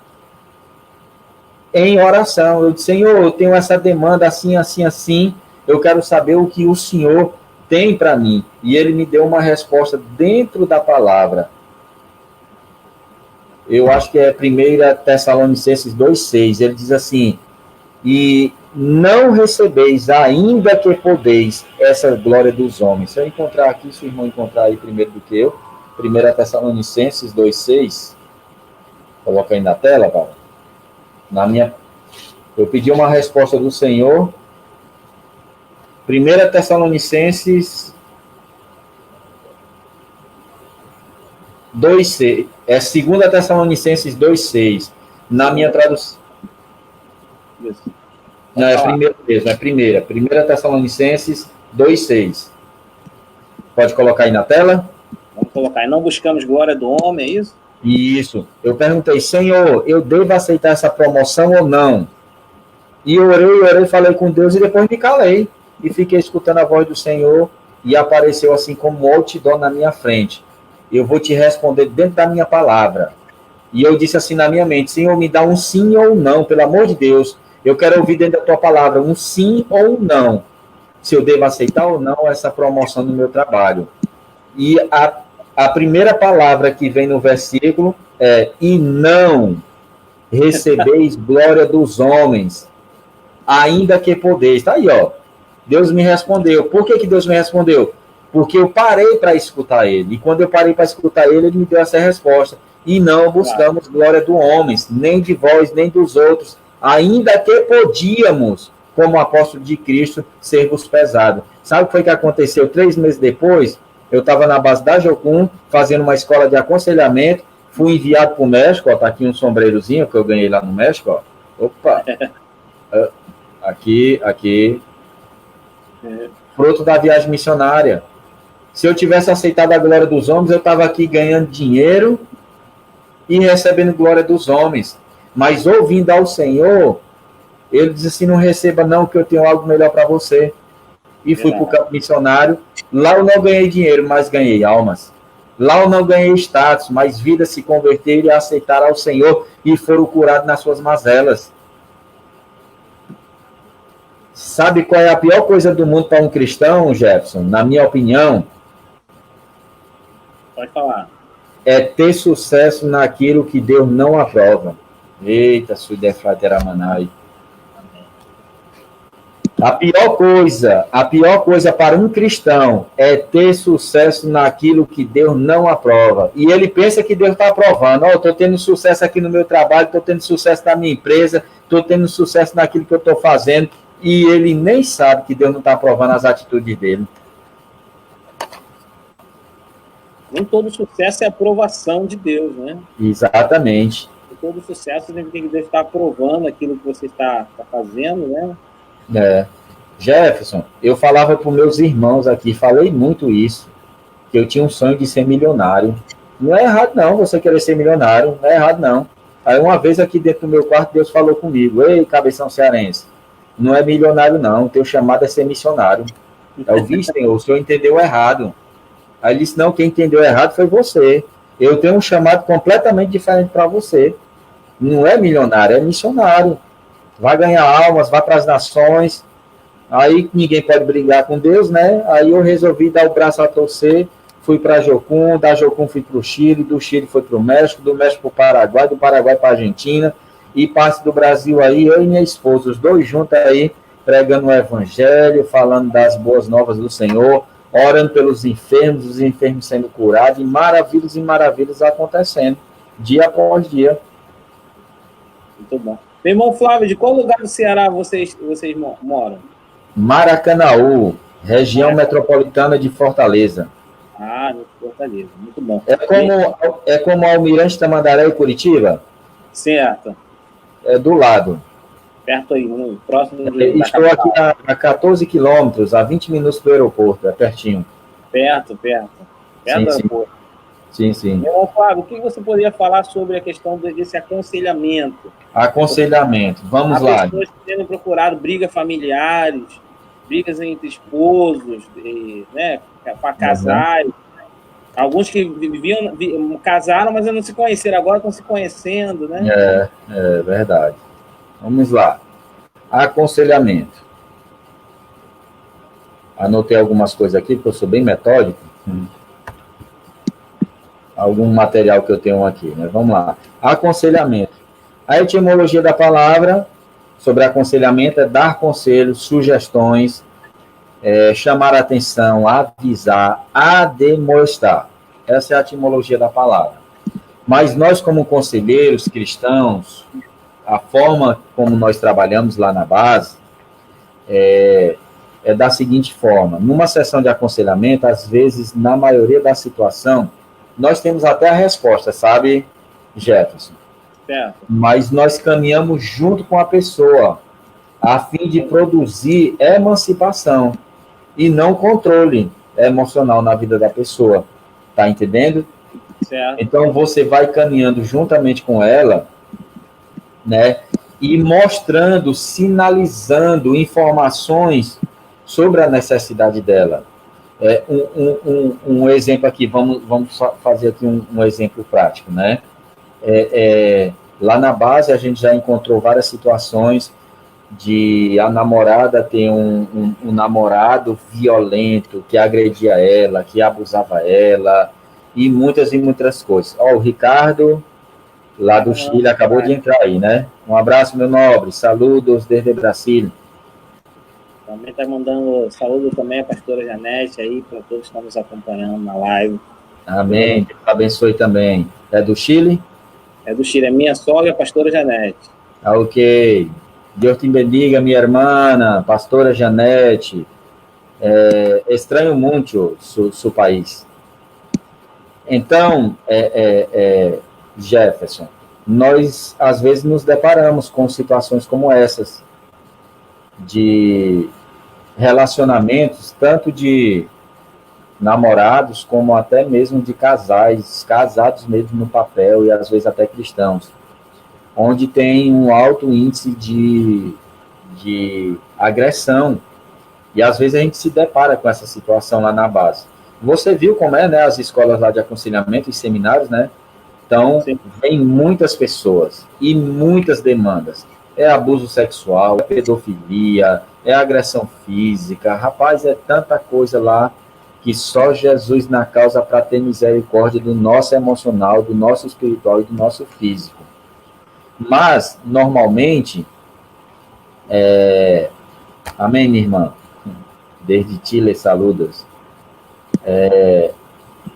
Em oração, eu disse: Senhor, eu tenho essa demanda assim, assim, assim, eu quero saber o que o Senhor tem para mim. E ele me deu uma resposta dentro da palavra. Eu acho que é 1 Tessalonicenses 2,6. Ele diz assim: e não recebeis, ainda que podeis, essa glória dos homens. Se eu encontrar aqui, se o irmão encontrar aí primeiro do que eu, 1 Tessalonicenses 2,6. Coloca aí na tela, Val. Eu pedi uma resposta do Senhor. 1 Tessalonicenses 2,6. É 2 Tessalonicenses 2,6. Na minha tradução. Não, é primeiro mesmo, é primeira. 1 Tessalonicenses 2,6. Pode colocar aí na tela? Vamos colocar aí. Não buscamos glória do homem, é isso? Isso. Eu perguntei: Senhor, eu devo aceitar essa promoção ou não? E orei, falei com Deus e depois me calei. E fiquei escutando a voz do Senhor e apareceu assim como multidão na minha frente. Eu vou te responder dentro da minha palavra. E eu disse assim na minha mente: Senhor, me dá um sim ou um não, pelo amor de Deus. Eu quero ouvir dentro da tua palavra um sim ou um não. Se eu devo aceitar ou não essa promoção no meu trabalho. E a primeira palavra que vem no versículo é: e não recebeis glória dos homens, ainda que podeis. Está aí, ó. Deus me respondeu. Por que Deus me respondeu? Porque eu parei para escutar ele. E quando eu parei para escutar ele, ele me deu essa resposta. E não buscamos glória dos homens, nem de vós, nem dos outros, ainda que podíamos, como apóstolo de Cristo, sermos pesados. Sabe o que foi que aconteceu? 3 meses depois, eu estava na base da Jocum, fazendo uma escola de aconselhamento, fui enviado para o México, ó, tá aqui um sombreirozinho que eu ganhei lá no México, ó. Opa! Aqui, fruto da viagem missionária. Se eu tivesse aceitado a glória dos homens, eu estava aqui ganhando dinheiro e recebendo glória dos homens. Mas ouvindo ao Senhor, ele diz assim: não receba não, que eu tenho algo melhor para você. E fui para o campo missionário. Lá eu não ganhei dinheiro, mas ganhei almas. Lá eu não ganhei status, mas vidas se converteram e aceitaram ao Senhor e foram curados nas suas mazelas. Sabe qual é a pior coisa do mundo para um cristão, Jefferson? Na minha opinião, pode falar. É ter sucesso naquilo que Deus não aprova. Eita, Sudefrateramanai. A pior coisa para um cristão é ter sucesso naquilo que Deus não aprova. E ele pensa que Deus está aprovando. Eu estou tendo sucesso aqui no meu trabalho, estou tendo sucesso na minha empresa, estou tendo sucesso naquilo que eu estou fazendo. E ele nem sabe que Deus não está aprovando as atitudes dele. Nem todo sucesso é aprovação de Deus, né? Exatamente. Todo sucesso tem que Deus estar aprovando aquilo que você está fazendo, né? Jefferson, eu falava para os meus irmãos aqui, falei muito isso, que eu tinha um sonho de ser milionário. Não é errado não, você querer ser milionário, não é errado não. Aí uma vez aqui dentro do meu quarto, Deus falou comigo: ei, cabeção cearense, não é milionário não, o teu chamado é ser missionário. Eu vi, Senhor, o senhor entendeu errado. Aí ele disse: não, quem entendeu errado foi você. Eu tenho um chamado completamente diferente para você. Não é milionário, é missionário. Vai ganhar almas, vai para as nações. Aí ninguém pode brigar com Deus, né? Aí eu resolvi dar o braço a torcer, fui para Jocum, da Jocum fui para o Chile, do Chile fui para o México, do México para o Paraguai, do Paraguai para a Argentina, e parte do Brasil aí, eu e minha esposa, os dois juntos aí, pregando o evangelho, falando das boas novas do Senhor, orando pelos enfermos, os enfermos sendo curados, e maravilhas acontecendo, dia após dia. Muito bom. Meu irmão Flávio, de qual lugar do Ceará vocês moram? Maracanaú, região metropolitana de Fortaleza. Ah, no Fortaleza, muito bom. É como Almirante Tamandaré e Curitiba? Certo. É do lado. Perto aí, próximo de... Estou aqui a 14 quilômetros, a 20 minutos do aeroporto, é pertinho. Perto do aeroporto. Sim. Meu irmão Flávio, o que você poderia falar sobre a questão desse aconselhamento? Aconselhamento, vamos lá. As pessoas tendo procurado brigas familiares, brigas entre esposos, né, para casais. Alguns que casaram, mas não se conheceram, agora estão se conhecendo, né? É verdade. Vamos lá. Aconselhamento. Anotei algumas coisas aqui, porque eu sou bem metódico. Algum material que eu tenho aqui, né? Vamos lá. Aconselhamento. A etimologia da palavra sobre aconselhamento é dar conselhos, sugestões, chamar a atenção, avisar, admoestar. Essa é a etimologia da palavra. Mas nós, como conselheiros cristãos, a forma como nós trabalhamos lá na base é da seguinte forma. Numa sessão de aconselhamento, às vezes, na maioria da situação, nós temos até a resposta, sabe, Jefferson? Certo. Mas nós caminhamos junto com a pessoa, a fim de produzir emancipação e não controle emocional na vida da pessoa. Tá entendendo? Certo. Então, você vai caminhando juntamente com ela, né? E mostrando, sinalizando informações sobre a necessidade dela. Um exemplo aqui, vamos fazer aqui um exemplo prático, né? Lá na base a gente já encontrou várias situações de a namorada ter um namorado violento que agredia ela, que abusava ela, e muitas coisas. Ó, o Ricardo, lá do Chile, acabou de entrar aí, né? Um abraço, meu nobre, saludos desde Brasília. Também está mandando saúdo também a pastora Janete aí, para todos que estão nos acompanhando na live. Amém, Deus abençoe também. É do Chile? É do Chile, é minha sogra, a pastora Janete. Ok. Deus te bendiga, minha irmã, pastora Janete. Estranho muito seu país. Então, Jefferson, nós às vezes nos deparamos com situações como essas, de relacionamentos, tanto de namorados, como até mesmo de casados mesmo no papel, e às vezes até cristãos, onde tem um alto índice de agressão, e às vezes a gente se depara com essa situação lá na base. Você viu como né, as escolas lá de aconselhamento e seminários, né? Então, sim, vem muitas pessoas e muitas demandas. É abuso sexual, é pedofilia, é agressão física. Rapaz, é tanta coisa lá que só Jesus na causa para ter misericórdia do nosso emocional, do nosso espiritual e do nosso físico. Mas, normalmente, amém, minha irmã? Desde Chile, saludos.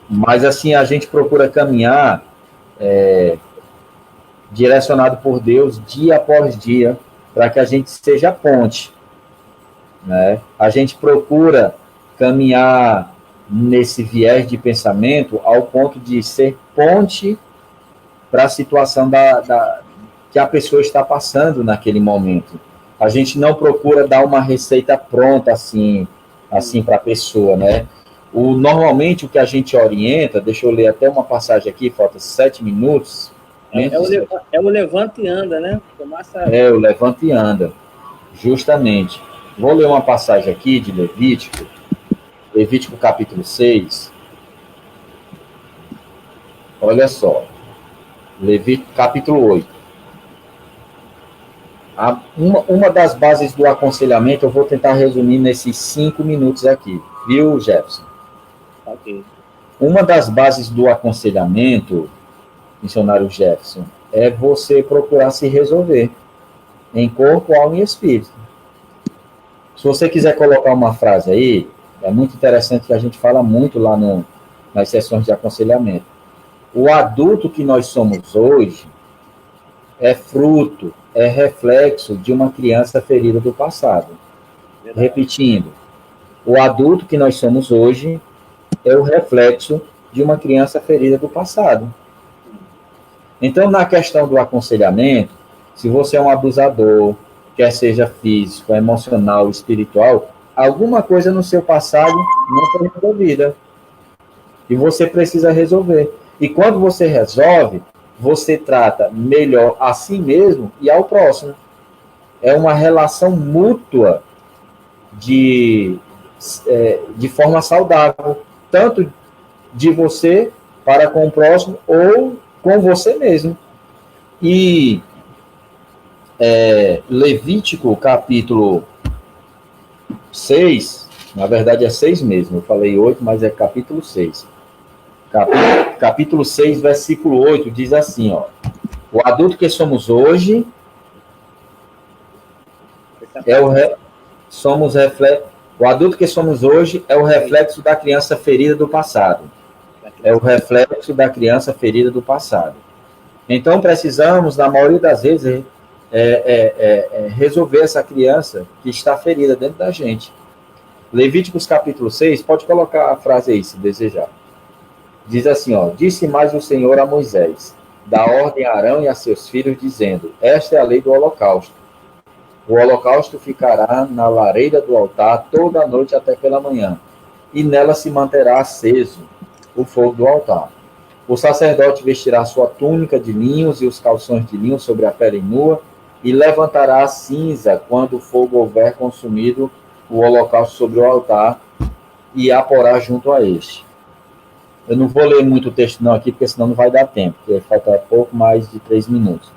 Mas, assim, a gente procura caminhar direcionado por Deus dia após dia, para que a gente seja ponte, né? A gente procura caminhar nesse viés de pensamento ao ponto de ser ponte para a situação que a pessoa está passando naquele momento. A gente não procura dar uma receita pronta assim para a pessoa, né? Normalmente o que a gente orienta, deixa eu ler até uma passagem aqui, falta 7 minutos. É o levanta e anda, né? O levanta e anda, justamente. Vou ler uma passagem aqui de Levítico capítulo 6. Olha só. Levítico capítulo 8. Uma das bases do aconselhamento, eu vou tentar resumir nesses 5 minutos aqui. Viu, Jefferson? Ok. Uma das bases do aconselhamento, missionário Jefferson, é você procurar se resolver em corpo, alma e espírito. Se você quiser colocar uma frase aí, é muito interessante que a gente fala muito lá nas sessões de aconselhamento. O adulto que nós somos hoje é fruto, é reflexo de uma criança ferida do passado. Verdade. Repetindo, o adulto que nós somos hoje é o reflexo de uma criança ferida do passado. Então, na questão do aconselhamento, se você é um abusador, quer seja físico, emocional, espiritual, alguma coisa no seu passado não foi resolvida. E você precisa resolver. E quando você resolve, você trata melhor a si mesmo e ao próximo. É uma relação mútua de forma saudável, tanto de você para com o próximo ou com você mesmo. E Levítico, capítulo 6, na verdade é 6 mesmo, eu falei 8, mas é capítulo 6. Capítulo 6, versículo 8, diz assim, ó: o adulto que somos hoje o adulto que somos hoje é o reflexo da criança ferida do passado. É o reflexo da criança ferida do passado. Então, precisamos, na maioria das vezes, resolver essa criança que está ferida dentro da gente. Levíticos capítulo 6, pode colocar a frase aí, se desejar. Diz assim, ó: disse mais o Senhor a Moisés: dá ordem a Arão e a seus filhos, dizendo: esta é a lei do holocausto. O holocausto ficará na lareira do altar toda a noite até pela manhã, e nela se manterá aceso o fogo do altar. O sacerdote vestirá sua túnica de linhos e os calções de linho sobre a pele nua, e levantará a cinza quando o fogo houver consumido o holocausto sobre o altar, e a porá junto a este. Eu não vou ler muito o texto não aqui, porque senão não vai dar tempo, porque falta pouco mais de 3 minutos.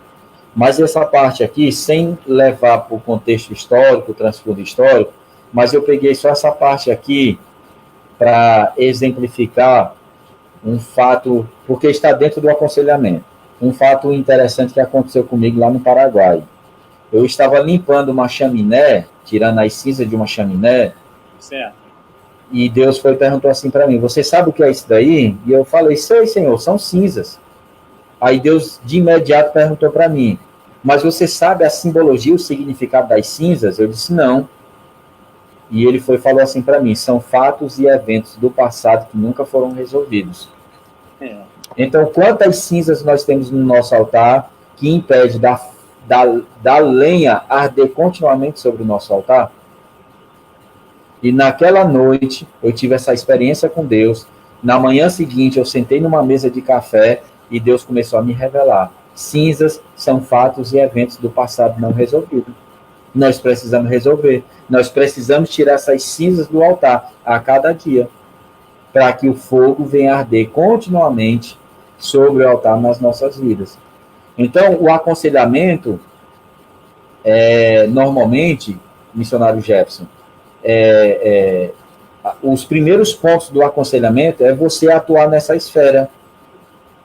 Mas essa parte aqui, sem levar para o contexto histórico, transfundo histórico, mas eu peguei só essa parte aqui para exemplificar um fato, porque está dentro do aconselhamento. Um fato interessante que aconteceu comigo lá no Paraguai. Eu estava limpando uma chaminé, tirando as cinzas de uma chaminé, Certo. e Deus foi e perguntou assim para mim: você sabe o que é isso daí? E eu falei: sei, Senhor, são cinzas. Aí Deus de imediato perguntou para mim: mas você sabe a simbologia, o significado das cinzas? Eu disse: não. E ele foi e falou assim para mim: são fatos e eventos do passado que nunca foram resolvidos. Então, quantas cinzas nós temos no nosso altar que impede da lenha arder continuamente sobre o nosso altar? E naquela noite, eu tive essa experiência com Deus. Na manhã seguinte, eu sentei numa mesa de café e Deus começou a me revelar: cinzas são fatos e eventos do passado não resolvidos. Nós precisamos resolver. Nós precisamos tirar essas cinzas do altar a cada dia, para que o fogo venha arder continuamente sobre o altar nas nossas vidas. Então, o aconselhamento, normalmente, missionário Jefferson, os primeiros pontos do aconselhamento é você atuar nessa esfera,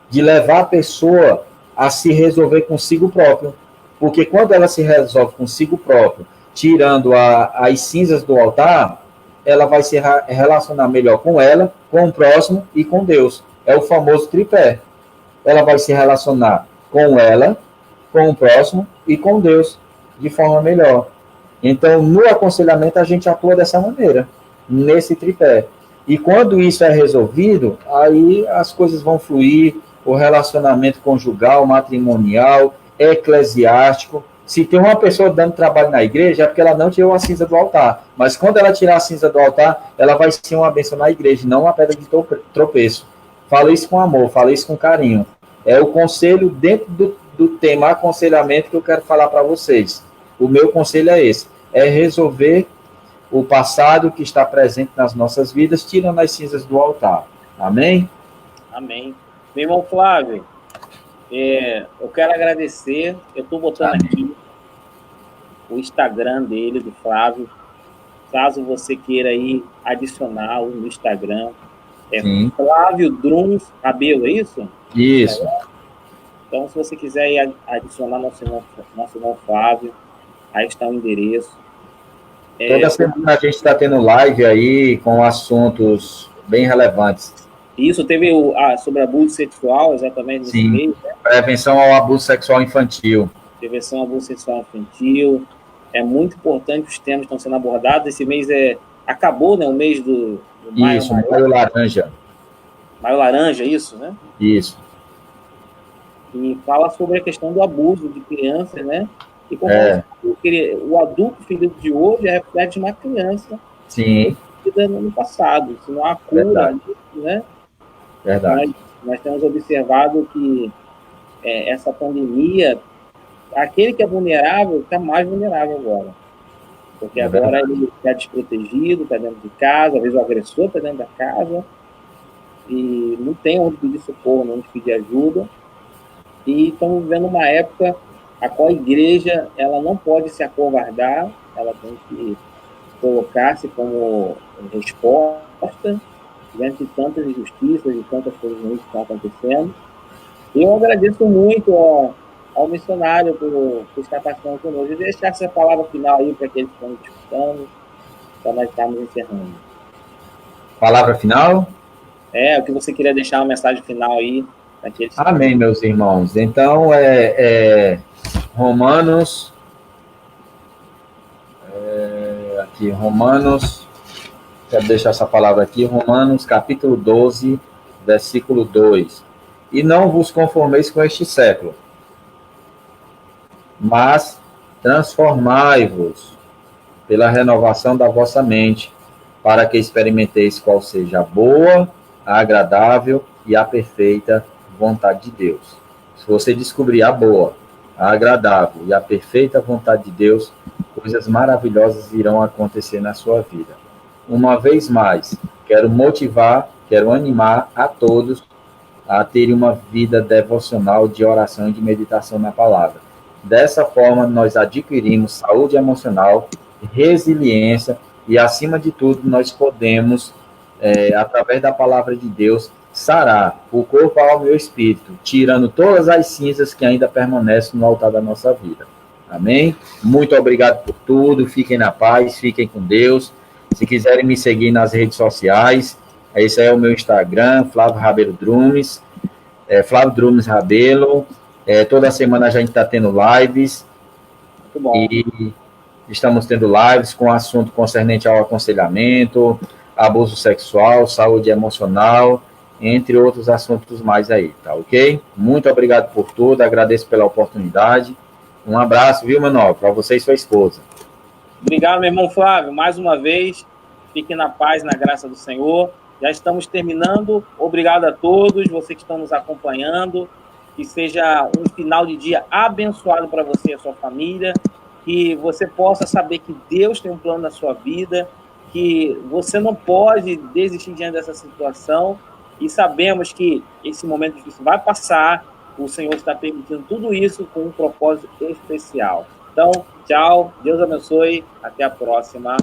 de levar a pessoa a se resolver consigo próprio. Porque quando ela se resolve consigo próprio, tirando as cinzas do altar, ela vai se relacionar melhor com ela, com o próximo e com Deus. É o famoso tripé. Ela vai se relacionar com ela, com o próximo e com Deus de forma melhor. Então, no aconselhamento, a gente atua dessa maneira, nesse tripé. E quando isso é resolvido, aí as coisas vão fluir, o relacionamento conjugal, matrimonial, eclesiástico. Se tem uma pessoa dando trabalho na igreja, é porque ela não tirou a cinza do altar. Mas quando ela tirar a cinza do altar, ela vai ser uma bênção na igreja, não uma pedra de tropeço. Fala isso com amor, fala isso com carinho. É o conselho dentro do tema aconselhamento que eu quero falar para vocês. O meu conselho é esse: é resolver o passado que está presente nas nossas vidas, tirando as cinzas do altar. Amém? Amém. Meu irmão Flávio, eu quero agradecer. Eu estou botando aqui o Instagram dele, do Flávio. Caso você queira aí adicionar no Instagram, Flávio Druns Rabelo, é isso? Isso. Então, se você quiser ir adicionar nosso irmão Flávio, aí está o endereço. Toda semana a gente está tendo live aí com assuntos bem relevantes. Isso, teve sobre abuso sexual, exatamente nesse mês. Né? Prevenção ao abuso sexual infantil. Prevenção ao abuso sexual infantil. É muito importante, os temas estão sendo abordados. Esse mês acabou, né? O mês do maio. Isso, maio laranja. Maio laranja, isso, né? Isso. E fala sobre a questão do abuso de crianças, né? E como o adulto ferido de hoje é reflexo de uma criança. Sim. No passado. Se não há cura, né? Verdade. Nós temos observado que essa pandemia, aquele que é vulnerável está mais vulnerável agora. Porque agora ele está desprotegido, está dentro de casa, às vezes o agressor está dentro da casa. e não tem onde pedir socorro, não onde pedir ajuda. E estamos vivendo uma época a qual a igreja ela não pode se acovardar, ela tem que colocar-se como resposta diante de tantas injustiças e tantas coisas ruins que estão acontecendo. E eu agradeço muito ao missionário por estar participando conosco. E deixar essa palavra final aí para aqueles que estão escutando, para nós estarmos encerrando. Palavra final? O que você queria deixar uma mensagem final aí para aqueles que... Amém, meus irmãos. Então, Romanos... aqui, Romanos... Quero deixar essa palavra aqui, Romanos, capítulo 12, versículo 2. E não vos conformeis com este século, mas transformai-vos pela renovação da vossa mente, para que experimenteis qual seja a boa, a agradável e a perfeita vontade de Deus. Se você descobrir a boa, a agradável e a perfeita vontade de Deus, coisas maravilhosas irão acontecer na sua vida. Uma vez mais, quero motivar, quero animar a todos a terem uma vida devocional de oração e de meditação na palavra. Dessa forma, nós adquirimos saúde emocional, resiliência e, acima de tudo, nós podemos, através da palavra de Deus, sarar o corpo, a alma e o espírito, tirando todas as cinzas que ainda permanecem no altar da nossa vida. Amém? Muito obrigado por tudo, fiquem na paz, fiquem com Deus. Se quiserem me seguir nas redes sociais, esse é o meu Instagram, Flávio Rabelo Drumes, Flávio Drumes Rabelo. Toda semana a gente está tendo lives. Muito bom. E estamos tendo lives com assunto concernente ao aconselhamento, abuso sexual, saúde emocional, entre outros assuntos mais aí, tá ok? Muito obrigado por tudo, agradeço pela oportunidade. Um abraço, viu, meu nobre, para você e sua esposa. Obrigado, meu irmão Flávio, mais uma vez. Fiquem na paz, na graça do Senhor. Já estamos terminando. Obrigado a todos, vocês que estão nos acompanhando. Que seja um final de dia abençoado para você e a sua família. Que você possa saber que Deus tem um plano na sua vida. Que você não pode desistir diante dessa situação. E sabemos que esse momento difícil vai passar. O Senhor está permitindo tudo isso com um propósito especial. Então, tchau. Deus abençoe. Até a próxima.